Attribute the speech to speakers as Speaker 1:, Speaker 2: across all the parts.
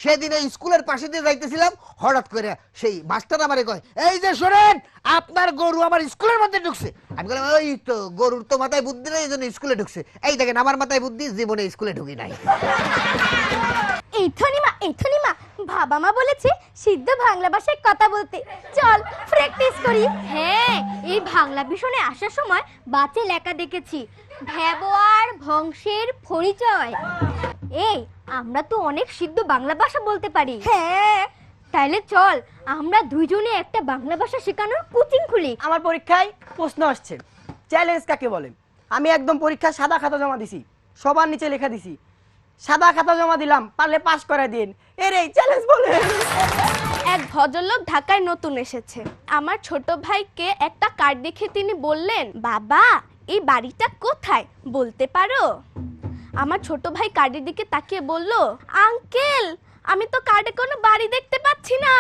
Speaker 1: সেদিন ওই স্কুলের পাশে দিয়ে যাইতেছিলাম, হঠাৎ করে সেই মাস্টার আমারে কয়, এই যে শোনেন, আপনার গরু আমার স্কুলের মধ্যে ঢুকছে। আমি বললাম, ওই তো গরুর তো মাথায় বুদ্ধি নেই, এই জন্য স্কুলে ঢুকছে। এই দেখেন আমার মাথায় বুদ্ধি, জীবনে স্কুলে ঢুকি নাই।
Speaker 2: এই থনিমা বাবা মা বলেছে সিদ্ধ বাংলা ভাষায় কথা বলতে, চল প্র্যাকটিস করি। হ্যাঁ, এই বাংলা ভীষণে আসার সময় বাচ্চা লেখা দেখেছি, ব্যবহার ভংশের পরিচয়। এই আমরা তো অনেক সিদ্ধ বাংলা ভাষা বলতে পারি। হ্যাঁ, তাইলে চল আমরা দুইজনে একটা বাংলা ভাষা শেখানোর কোচিং খুলি।
Speaker 3: আমার পরীক্ষায় প্রশ্ন আসছে, চ্যালেঞ্জ কাকে বলে? আমি একদম পরীক্ষা সাদা খাতা জমা দিছি, সবার নিচে লেখা দিছি, সাদা খাতা জমা দিলাম, পারলে পাস করে দিন। এর এই চ্যালেঞ্জ বলে।
Speaker 4: এক ভদ্রলোক ঢাকায় নতুন এসেছে। আমার ছোট ভাইকে একটা কার্ড দেখে তিনি বললেন, বাবা এই বাড়িটা কোথায় বলতে পারো? আমার ছোট ভাই কার্ডের দিকে তাকিয়ে বলল, আঙ্কেল আমি তো কার্ডে কোনো বাড়ি দেখতে পাচ্ছি না।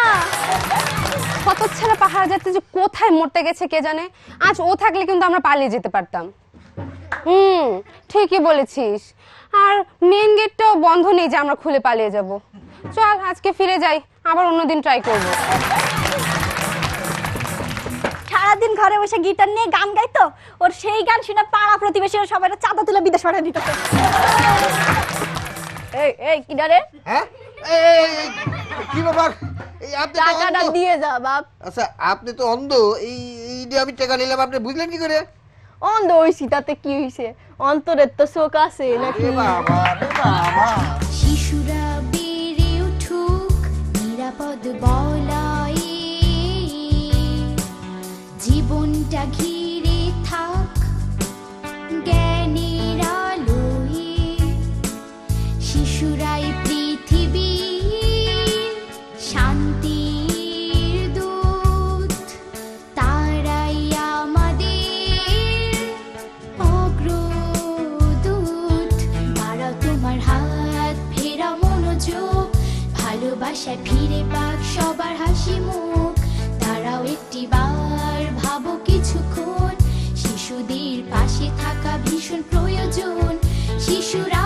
Speaker 5: হতচ্ছাড়া পাহাড় যাতে যে কোথায় মরতে গেছে কে জানে। আজ ও থাকলে কিন্তু আমরা পালিয়ে যেতে পারতাম। ঠিকই বলেছিস। আর মেন গেটটাও বন্ধ নেই যে আমরা খুলে পালিয়ে যাব। চল আজকে ফিরে যাই, আবার অন্যদিন ট্রাই করব।
Speaker 2: সারাদিন ঘরে বসে গিটার নিয়ে গান গাইতো, ওর সেই গান শুনে পাড়া প্রতিবেশীরা সবাই চাঁদা তুলে বিদেশ পাঠিয়ে দিত। এই এই কিডারে?
Speaker 1: হ্যাঁ, কি ব্যাপার?
Speaker 2: টাকাটা দিয়ে যা বাপ।
Speaker 1: আচ্ছা, আপনি তো অন্ধ, এই আমি টাকা নিলাম, আপনি বুঝলেন কি করে?
Speaker 2: অন্ধ হইছি তাতে কি হইছে? অন্তরের তো চোখ আছে নাকি?
Speaker 6: শিশুরা বেড়ে উঠুক নিরাপদ বলয়ে, জীবনটা ঘিরে থাক জ্ঞানের আলোয়। শিশুরাই পৃথিবীর শান্তির দূত, তারাই আমাদের অগ্রদূত। বাড়াও তোমার হাত, ফেরাও মনোযোগ, ভালোবাসায় ফিরে পাক সবার হাসি মুখ। দাঁড়াও একটি বার, ভাবো কিছুক্ষণ, শিশুদের পাশে থাকা ভীষণ প্রয়োজন। শিশুরা